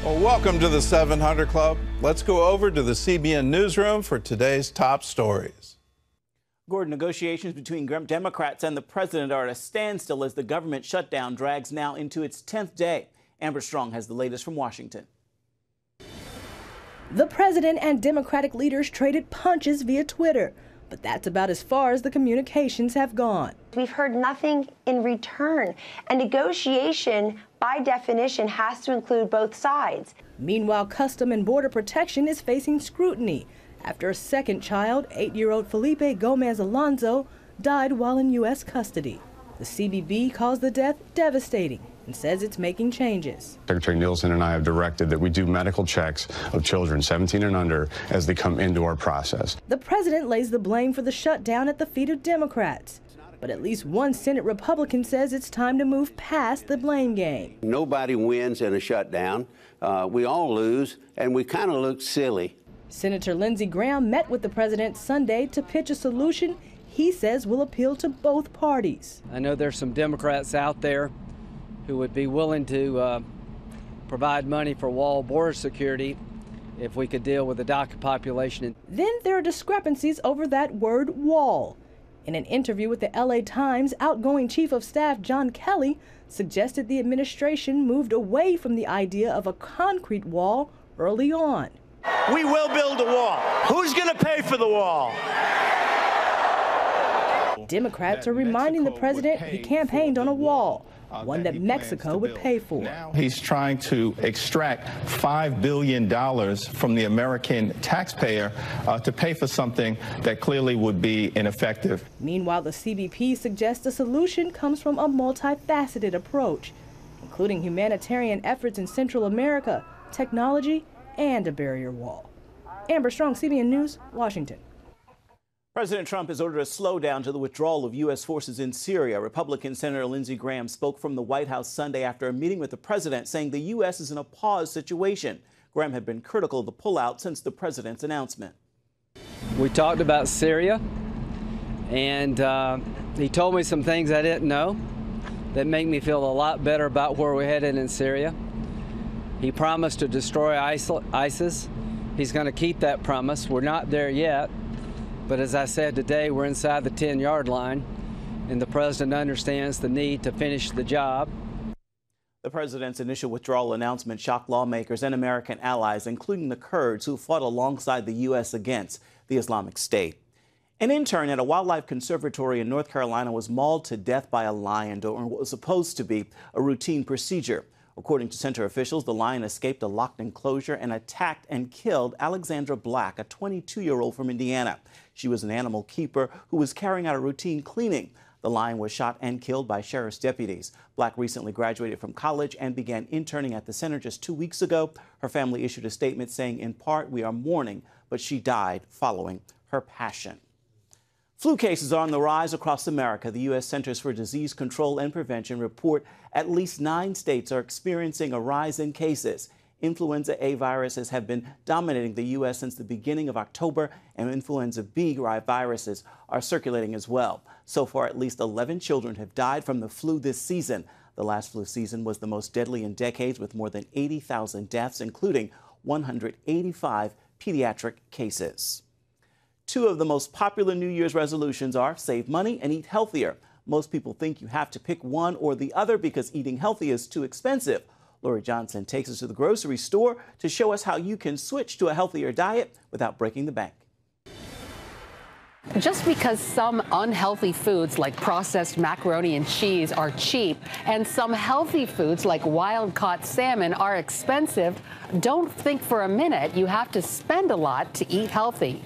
Well, welcome to the 700 Club. Let's go over to the CBN newsroom for today's top stories. Gordon, negotiations between Democrats and the president are at a standstill as the government shutdown drags now into its 10th day. Amber Strong has the latest from Washington. The president and Democratic leaders traded punches via Twitter, but that's about as far as the communications have gone. We've heard nothing in return. A negotiation, by definition, has to include both sides. Meanwhile, Custom and Border Protection is facing scrutiny after a second child, 8-year-old Felipe Gomez Alonzo, died while in U.S. custody. The CBP calls the death devastating and says it's making changes. Secretary Nielsen and I have directed that we do medical checks of children 17 and under as they come into our process. The president lays the blame for the shutdown at the feet of Democrats. But at least one Senate Republican says it's time to move past the blame game. Nobody wins in a shutdown. We all lose, and we kind of look silly. Senator Lindsey Graham met with the president Sunday to pitch a solution he says will appeal to both parties. I know there's some Democrats out there who would be willing to provide money for wall border security if we could deal with the DACA population. Then there are discrepancies over that word wall. In an interview with the LA Times, outgoing Chief of Staff John Kelly suggested the administration moved away from the idea of a concrete wall early on. We will build a wall. Who's going to pay for the wall? Democrats are reminding the president he campaigned on a wall, one that Mexico would pay for. Now he's trying to extract $5 billion from the American taxpayer to pay for something that clearly would be ineffective. Meanwhile, the CBP suggests the solution comes from a multifaceted approach, including humanitarian efforts in Central America, technology, and a barrier wall. Amber Strong, CBN News, Washington. President Trump has ordered a slowdown to the withdrawal of U.S. forces in Syria. Republican Senator Lindsey Graham spoke from the White House Sunday after a meeting with the president, saying the U.S. is in a pause situation. Graham had been critical of the pullout since the president's announcement. We talked about Syria, and he told me some things I didn't know that make me feel a lot better about where we're headed in Syria. He promised to destroy ISIS. He's going to keep that promise. We're not there yet. But as I said today, we're inside the 10-yard line, and the president understands the need to finish the job. The president's initial withdrawal announcement shocked lawmakers and American allies, including the Kurds who fought alongside the U.S. against the Islamic State. An intern at a wildlife conservatory in North Carolina was mauled to death by a lion during what was supposed to be a routine procedure. According to center officials, the lion escaped a locked enclosure and attacked and killed Alexandra Black, a 22-year-old from Indiana. She was an animal keeper who was carrying out a routine cleaning. The lion was shot and killed by sheriff's deputies. Black recently graduated from college and began interning at the center just 2 weeks ago. Her family issued a statement saying, in part, we are mourning, but she died following her passion. Flu cases are on the rise across America. The U.S. Centers for Disease Control and Prevention report at least 9 states are experiencing a rise in cases. Influenza A viruses have been dominating the U.S. since the beginning of October, and influenza B viruses are circulating as well. So far, at least 11 children have died from the flu this season. The last flu season was the most deadly in decades, with more than 80,000 deaths, including 185 pediatric cases. 2 of the most popular New Year's resolutions are save money and eat healthier. Most people think you have to pick one or the other because eating healthy is too expensive. Lori Johnson takes us to the grocery store to show us how you can switch to a healthier diet without breaking the bank. Just because some unhealthy foods like processed macaroni and cheese are cheap and some healthy foods like wild-caught salmon are expensive, don't think for a minute you have to spend a lot to eat healthy.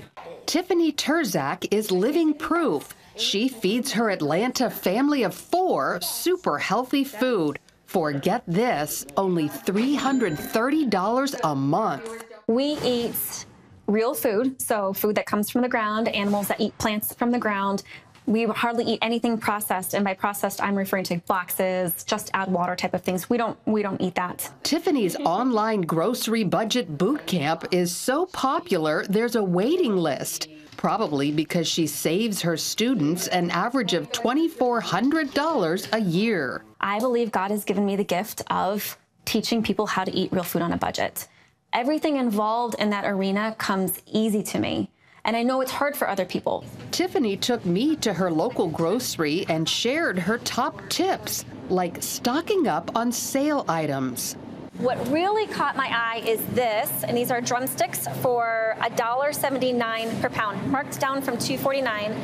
Tiffany Terzak is living proof. She feeds her Atlanta family of 4 super healthy food for, get this, only $330 a month. We eat real food, so food that comes from the ground, animals that eat plants from the ground. We hardly eat anything processed, and by processed, I'm referring to boxes, just add water type of things. We don't eat that. Tiffany's online grocery budget boot camp is so popular, there's a waiting list. Probably because she saves her students an average of $2,400 a year. I believe God has given me the gift of teaching people how to eat real food on a budget. Everything involved in that arena comes easy to me. And I know it's hard for other people. Tiffany took me to her local grocery and shared her top tips, like stocking up on sale items. What really caught my eye is this, and these are drumsticks for $1.79 per pound, marked down from $2.49,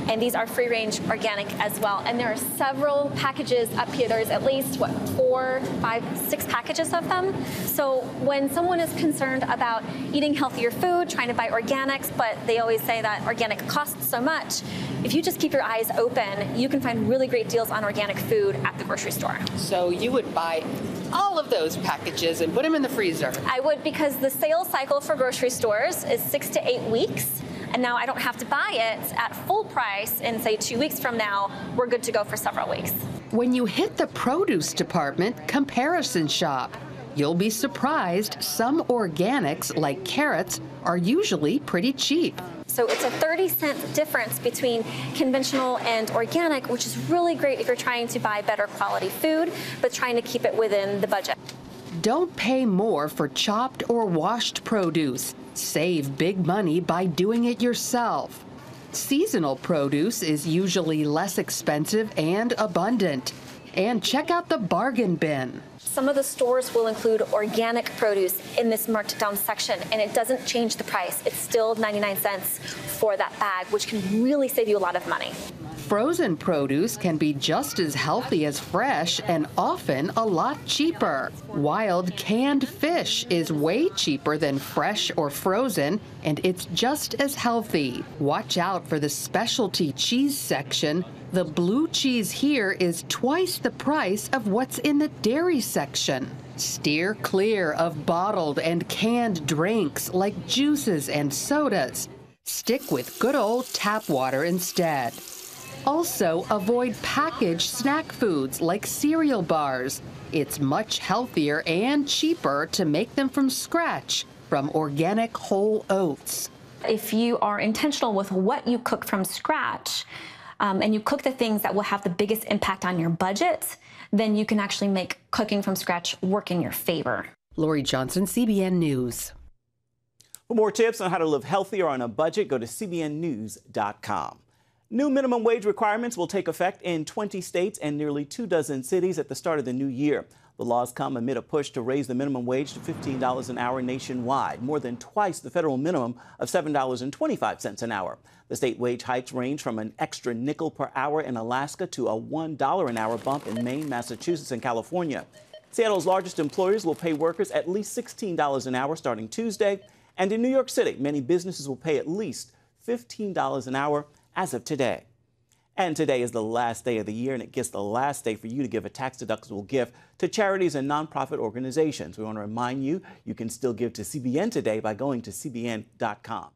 and these are free-range organic as well. And there are several packages up here. There's at least, 4, 5, 6 packages of them. So when someone is concerned about eating healthier food, trying to buy organics, but they always say that organic costs so much, if you just keep your eyes open, you can find really great deals on organic food at the grocery store. So you would buy all of those packages and put them in the freezer? I would, because the sales cycle for grocery stores is 6 to 8 weeks. And now I don't have to buy it at full price in, say, 2 weeks from now. We're good to go for several weeks. When you hit the produce department, comparison shop. You'll be surprised some organics, like carrots, are usually pretty cheap. So it's a 30-cent difference between conventional and organic, which is really great if you're trying to buy better quality food, but trying to keep it within the budget. Don't pay more for chopped or washed produce. Save big money by doing it yourself. Seasonal produce is usually less expensive and abundant. And check out the bargain bin. Some of the stores will include organic produce in this marked down section, and it doesn't change the price. It's still 99 cents for that bag, which can really save you a lot of money. Frozen produce can be just as healthy as fresh and often a lot cheaper. Wild canned fish is way cheaper than fresh or frozen, and it's just as healthy. Watch out for the specialty cheese section. The blue cheese here is twice the price of what's in the dairy section. Steer clear of bottled and canned drinks like juices and sodas. Stick with good old tap water instead. Also, avoid packaged snack foods like cereal bars. It's much healthier and cheaper to make them from scratch from organic whole oats. If you are intentional with what you cook from scratch, and you cook the things that will have the biggest impact on your budget, then you can actually make cooking from scratch work in your favor. Lori Johnson, CBN News. For more tips on how to live healthier on a budget, go to cbnnews.com. New minimum wage requirements will take effect in 20 states and nearly 24 cities at the start of the new year. The laws come amid a push to raise the minimum wage to $15 an hour nationwide, more than twice the federal minimum of $7.25 an hour. The state wage hikes range from an extra nickel per hour in Alaska to a $1 an hour bump in Maine, Massachusetts, and California. Seattle's largest employers will pay workers at least $16 an hour starting Tuesday. And in New York City, many businesses will pay at least $15 an hour as of today. And today is the last day of the year, and it gets the last day for you to give a tax-deductible gift to charities and nonprofit organizations. We want to remind you, you can still give to CBN today by going to cbn.com.